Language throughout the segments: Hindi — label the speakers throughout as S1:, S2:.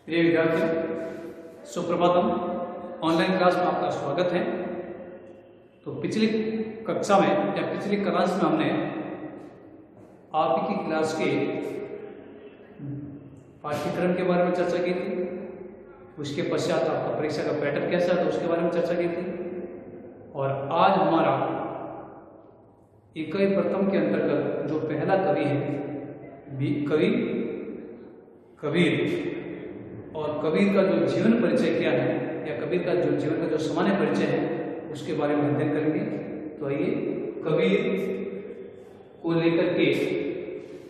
S1: प्रिय विद्यार्थियों, सुप्रभातम। ऑनलाइन क्लास में आपका स्वागत है। तो पिछली कक्षा में या पिछली क्लास में हमने आपकी क्लास के पाठ्यक्रम के बारे में चर्चा की थी। उसके पश्चात आपका परीक्षा का पैटर्न कैसा था उसके बारे में चर्चा की थी। और आज हमारा इकाई प्रथम के अंतर्गत जो पहला कवि है कवि कबीर, और कबीर का जो जीवन परिचय क्या है या कबीर का जो जीवन का जो सामान्य परिचय है उसके बारे में अध्ययन करेंगे। तो आइए, कबीर को लेकर के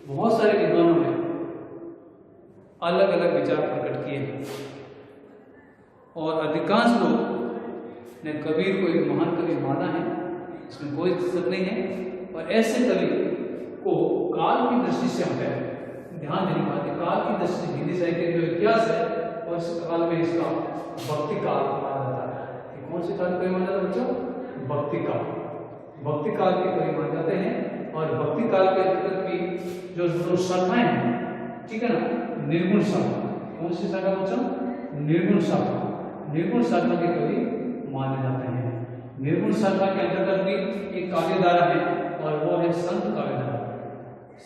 S1: बहुत सारे विद्वानों ने अलग अलग विचार प्रकट किए हैं और अधिकांश लोग ने कबीर को एक महान कवि माना है, इसमें कोई दिक्कत नहीं है। और ऐसे कवि को काल की दृष्टि से हमें ध्यान देने बात है। काल की दृष्टि हिंदी साहित्य का जो इतिहास है और इस काल में इसका भक्ति काल माना जाता है। कौन से काल को माना जाता है बच्चों? भक्ति काल। भक्ति काल के कवि माने जाते हैं। और भक्ति काल के अंतर्गत भी जो शाखाएं हैं, ठीक है ना, निर्गुण शाखा। कौन सी शाखा बच्चों? निर्गुण शाखा। निर्गुण शाखा के कवि माने जाते हैं। निर्गुण शाखा के अंतर्गत भी एक काव्यधारा है और वो है संत काव्यधारा।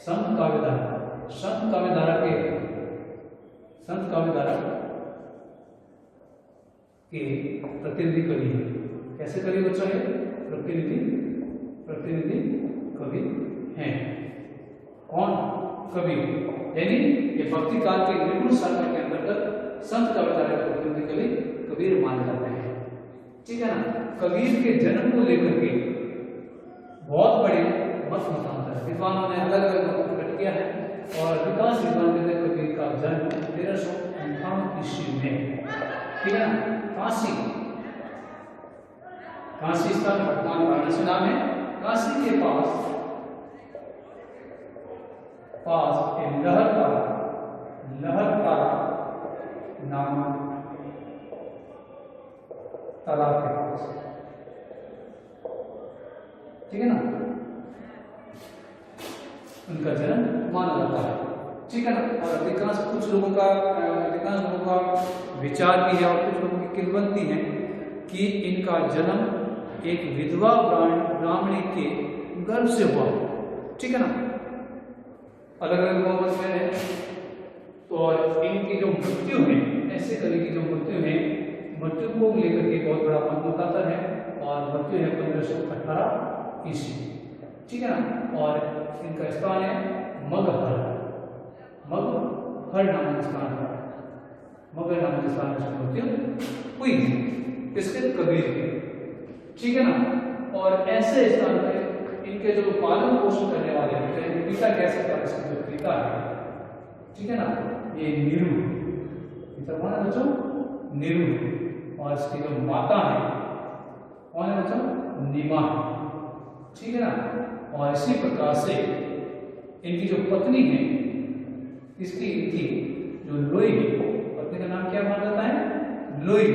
S1: संत काव्यधारा, संत काव्यधारा के प्रतिनिधि कवि है। कैसे कवि बच्चों है? प्रतिनिधि कवि हैं। कौन? कवि। यानी ये भक्ति काल के निर्गुण शाखा के अंतर्गत संत काव्यधारा के प्रतिनिधि कवि कबीर माने जाते हैं, ठीक है ना। कबीर के जन्म को लेकर के बहुत बड़े मतांतर विद्वानों ने अलग अलग मत प्रकट किया है और विकास विद्वान कहते हैं कबीर का जन्म 1358 ईस्वी में, ठीक है ना, काशी स्थान वर्तमान वाराणसी नाम है। काशी के पास लहरतारा नामक तालाब के पास, ठीक है ना, उनका जन्म माना जाता है, ठीक है ना। और अधिकांश लोगों का विचार भी है और कुछ लोगों की किंवदंती है कि इनका जन्म एक विधवा ब्राह्मणी के गर्भ से हुआ, ठीक है ना। अलग अलग मत में है। तो और इनकी जो मृत्यु है, ऐसे कवि की जो मृत्यु है, मृत्यु को लेकर के बहुत बड़ा मतमतांतर है और मृत्यु है 1518 ईस्वी, ठीक है ना। और इनका स्थान है मगहर नामक स्थान पर। मगहर नामक स्थान पर मृत्यु हुई इसके कबीर की, ठीक है ना। और ऐसे स्थान पर इनके जो पालन पोषण करने वाले हैं, पिता कह सकता है, इसके जो पिता है, ठीक है ना, ये नीरू पिता कौन है बच्चों? नीरू। और इसकी जो माता है कौन है बच्चों? नीमा, ठीक है ना। और इसी प्रकार से इनकी जो पत्नी है, इनकी जो लोई है, पत्नी का नाम क्या माना जाता है? लोई।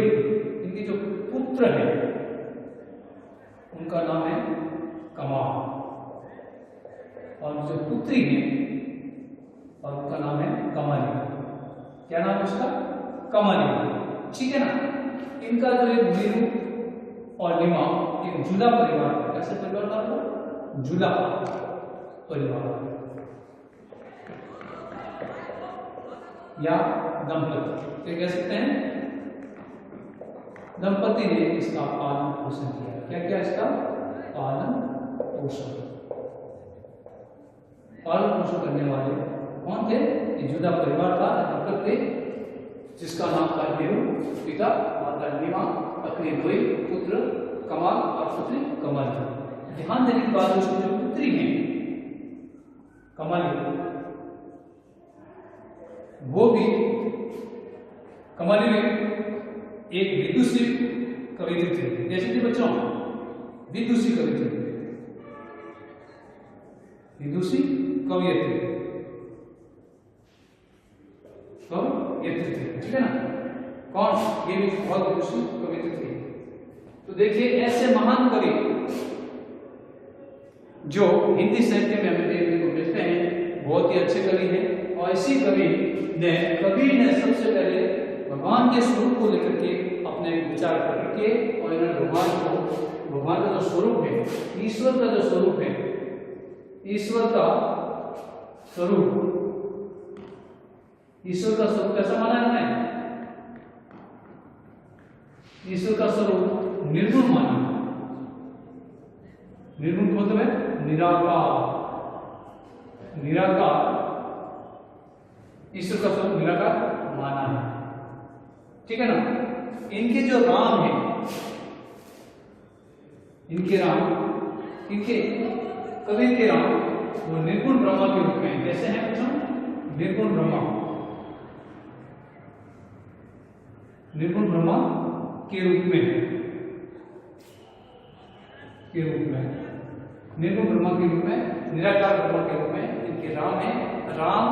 S1: इनकी जो पुत्र है उनका नाम है कमाल, और जो पुत्री है और उनका नाम है कमली। क्या नाम है उसका? कमली, ठीक है ना। इनका जो एक नीरू और निमा एक जुला परिवार, कैसे परिवार था? जुला परिवार या दंपति, ये कह सकते हैं। दंपति ने इसका पालन पोषण किया। क्या इसका पालन पोषण करने वाले कौन थे? ये जुदा परिवार था, दंपति जिसका नाम था नीरू, पिता माता नीमा, पत्नी लोई, पुत्र कमाल और पुत्री कमल। ध्यान देने की बात, उसकी जो पुत्री है कमली, वो भी कमली में एक विदुषी कवियत्री थी। जैसे कि बच्चों विदुषी कवियत्री, ठीक है ना। कौन? ये भी बहुत विदुषी कवियत्री थी। तो देखिए, ऐसे महान कवि जो हिंदी साहित्य में हमें देखने को मिलते हैं, बहुत ही अच्छे कवि हैं। और इसी कबीर ने सबसे पहले भगवान के स्वरूप को लेकर के अपने विचार प्रकट किए और इन्होंने भगवान का जो स्वरूप है, ईश्वर का जो स्वरूप है, ईश्वर का स्वरूप कैसा माना है इन्होंने? ईश्वर का स्वरूप निर्गुण माना। निर्गुण का मतलब है निराकार। ईश्वर का स्वरूप निराकार माना है, ठीक है ना। इनके जो राम है, इनके कबीर के राम वो निर्गुण ब्रह्मा के रूप में कैसे हैं बच्चों? निर्गुण ब्रह्मा के रूप में निर्गुण ब्रह्मा के रूप में, निराकार ब्रह्मा के रूप में इनके राम है। राम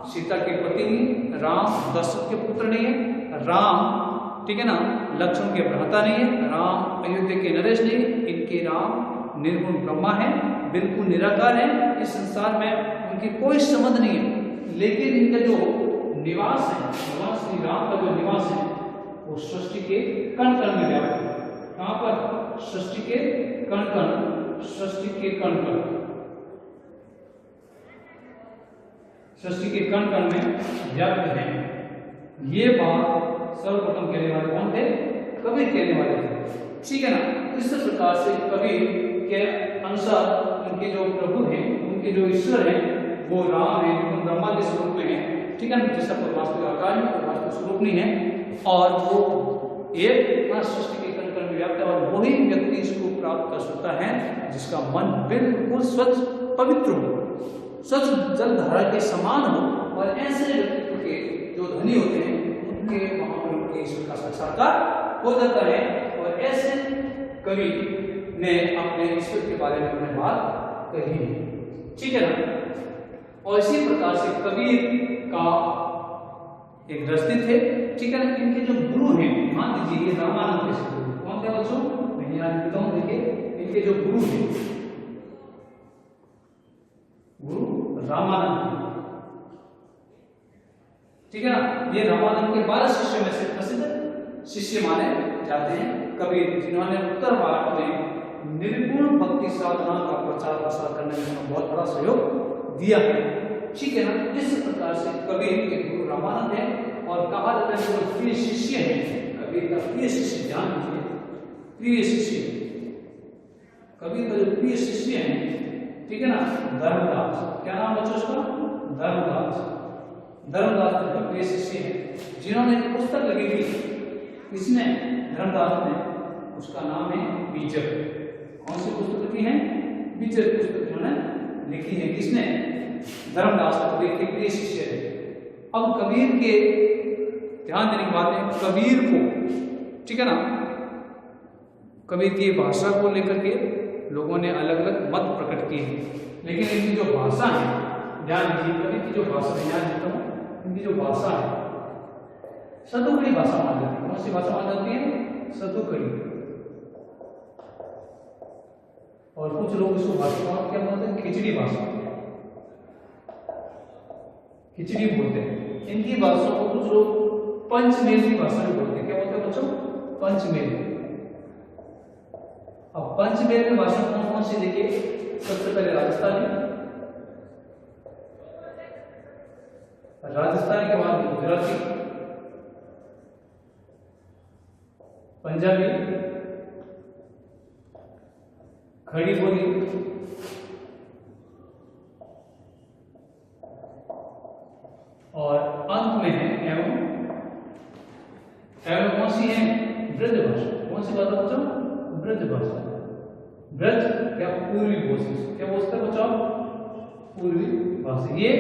S1: सीता के पति नहीं, राम दशरथ के पुत्र नहीं है, राम ठीक है ना लक्ष्मण के भ्राता नहीं है, राम अयोध्या के नरेश नहीं, इनके राम निर्गुण ब्रह्मा है, बिल्कुल निराकार है। इस संसार में उनकी कोई संबंध नहीं है, लेकिन इनका जो निवास है, भगवान श्री राम का जो निवास है वो सृष्टि के कण कण में व्याप्त है। कहां पर? सृष्टि के कण कण में व्याप्त है। ये बात सर्वप्रथम कहने वाले कौन थे? कबीर कहने वाले थे, ठीक है ना। इस प्रकार से कबीर के अनुसार उनके जो प्रभु हैं, उनके जो ईश्वर हैं वो राम है, वो ब्रह्मा के स्वरूप में है, ठीक है ना। जिसका कोई वास्तविक आकार नहीं, कोई वास्तविक स्वरूप नहीं है, और वो एक सृष्टि के कण कण में व्याप्त है। और वही व्यक्ति इसको प्राप्त कर सकता है जिसका मन बिल्कुल स्वच्छ पवित्र हो, स्वच्छ जल धारा के समान हो। और ऐसे व्यक्तित्व के जो धनी होते हैं उनके वहां पर उनके ईश्वर का साक्षात्कार हो जाता है। और ऐसे कवि ने अपने ईश्वर के बारे में अपने बात कही, ठीक है ना। और इसी प्रकार से कबीर का एक दृष्टि थे, ठीक है ना। इनके जो गुरु हैं, मान लीजिए ये रामानंद के गुरु कौन थे बच्चों? मैं यहाँ लिखता हूँ, देखिए इनके जो गुरु हैं, गुरु रामानंद, ठीक है ना। ये रामानंद के 12 शिष्यों में से प्रसिद्ध शिष्य माने जाते हैं कबीर, जिन्होंने उत्तर भारत में निर्गुण भक्ति साधना का प्रचार प्रसार करने में बहुत बड़ा सहयोग दिया है, ठीक है ना। इस प्रकार से कबीर के गुरु रामानंद है। और कहा जाता है जो प्रिय शिष्य है कबीर का, प्रिय शिष्य, ध्यान दीजिए, प्रिय शिष्य, कबीर का जो प्रिय शिष्य है, ठीक है ना, धर्मदास। क्या नाम बच्चों उसका? धर्मदास का प्रिय शिष्य है, जिन्होंने एक पुस्तक लिखी थी। किसने? धर्मदास ने। उसका नाम है बीजक। कौन सी पुस्तक लिखी है? बीजक पुस्तक उन्होंने लिखी है। किसने? धर्मदास कबीर के प्रिय शिष्य है। अब कबीर के ध्यान देने की बात है, कबीर को, ठीक है ना, कबीर की भाषा को लेकर के लोगों ने अलग अलग मत प्रकट किए हैं, लेकिन इनकी जो भाषा है, ध्यान दीजिए, कबीर की जो भाषा है, ध्यान देता हूँ, इनकी जो भाषा है सतुकड़ी भाषा मानी जाती है। कौन सी भाषा मानी जाती है? सतुकड़ी। और कुछ लोग इसको भाषा क्या बोलते हैं? खिचड़ी भाषा, खिचड़ी बोलते हैं। इनकी भाषा को कुछ लोग पंचमेल की भाषा भी बोलते हैं। क्या बोलते हैं बच्चों? पंचमेल। अब पंचमेल में भाषा कौन कौन सी? देखिए, सबसे पहले राजस्थानी के बाद गुजराती, पंजाबी, खड़ी बोली, और अंत में है एवं कौन सी है? ब्रज भाषा। कौन सी भाषा बच्चों? ब्रज भाषा। ब्रज क्या? पूर्वी भाषा। क्या बोलते हैं बच्चों? पूर्वी भाषा। ये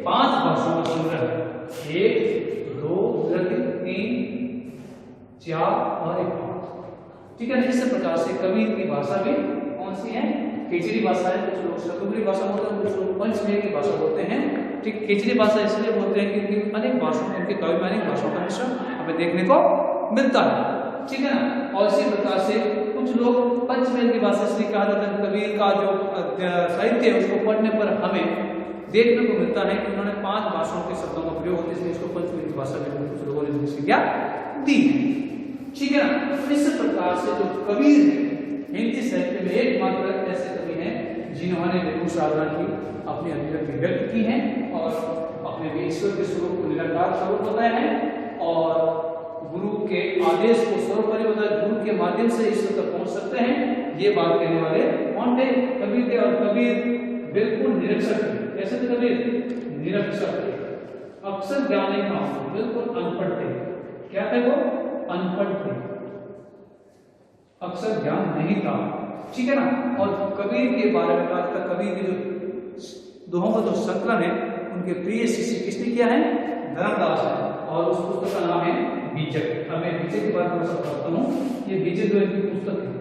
S1: 5 भाषाओं का संग्रह है। 1, 2, 3, 4 और 5, ठीक है ना। इस प्रकार से कबीर की भाषा भी कौन सी है? खिचड़ी भाषा है। कुछ लोग सतुकड़ी भाषा बोलते हैं, कुछ लोग पंचमेल की भाषा बोलते हैं, ठीक। खिचड़ी भाषा इसलिए बोलते हैं क्योंकि अनेक भाषाओं में, उनके कवि में अनेक भाषाओं का मिश्रण हमें देखने को मिलता है, ठीक है ना। और इसी प्रकार से कुछ लोग पंचमेल की भाषा इसलिए कहा जाता है, कबीर का जो साहित्य है उसको पढ़ने पर हमें देखने को मिलता है कि उन्होंने 5 भाषाओं के शब्दों का प्रयोग होता है, इसलिए इसको पंचविंश भाषा में कुछ लोगों ने संज्ञा दी है। ठीक है ना। तो इस प्रकार से जो कबीर है हिंदी साहित्य में एकमात्र ऐसे कवि हैं जिन्होंने निर्गुण साधना की अपनी अभिव्यक्ति व्यक्त की है और अपने ईश्वर के स्वरूप को निराकार स्वरूप बताया है और गुरु के आदेश को सर्वोपरि बताया, गुरु के माध्यम से ईश्वर तक पहुंच सकते हैं। ये बात कहने वाले कौन थे? कबीर थे। और कबीर बिल्कुल निरक्षर थे। कैसे थे कबीर? निरक्षर थे, अक्षर ज्ञान नहीं था, बिल्कुल अनपढ़ थे। क्या थे वो? अनपढ़ थे, अक्षर ज्ञान नहीं था। ठीक है ना। और कबीर के बारे में बात कर, कबीर के जो दोहों का जो संकलन है उनके प्रिय शिष्य किसने किया है? धर्मदास है। और उस पुस्तक का नाम है बीजक। अब मैं बीजक की बात थोड़ा सा करता हूँ। ये बीजक जो एक पुस्तक है,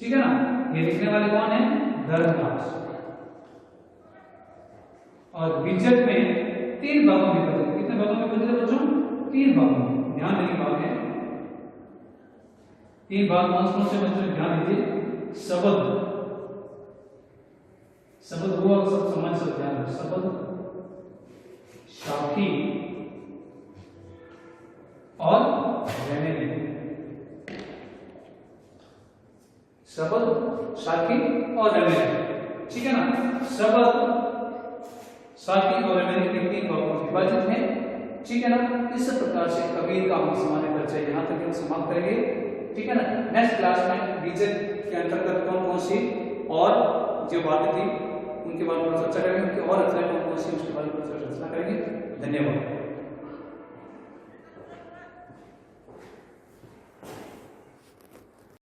S1: ठीक है ना। ये लिखने वाले कौन है? धर्मदास। और बीजक में 3 भागों में बंटे। कितने भागों में बंटे बच्चों? 3 भागों में। ध्यान देने भाग है 3 भाग। कौन से बच्चों ध्यान दीजिए? शब्द, शब्द हुआ सब समान से ध्यान रखो। शब्द, साखी और रेमेडी। शब्द, साखी और रेमेडी। ठीक है ना। शब्द, साखी और रेमेडी के 3 भागों में विभाजित है। ठीक है ना। इस प्रकार से कबीर का हम सामान्य परिचय यहाँ तक हम समाप्त करेंगे। ठीक है ना। नेक्स्ट क्लास में बीजक के अंतर्गत कौन कौन सी और जो बातें थी उनके बारे में चर्चा करेंगे, उनकी और अध्याय कौन कौन सी उसके बारे में चर्चा करेंगे। धन्यवाद।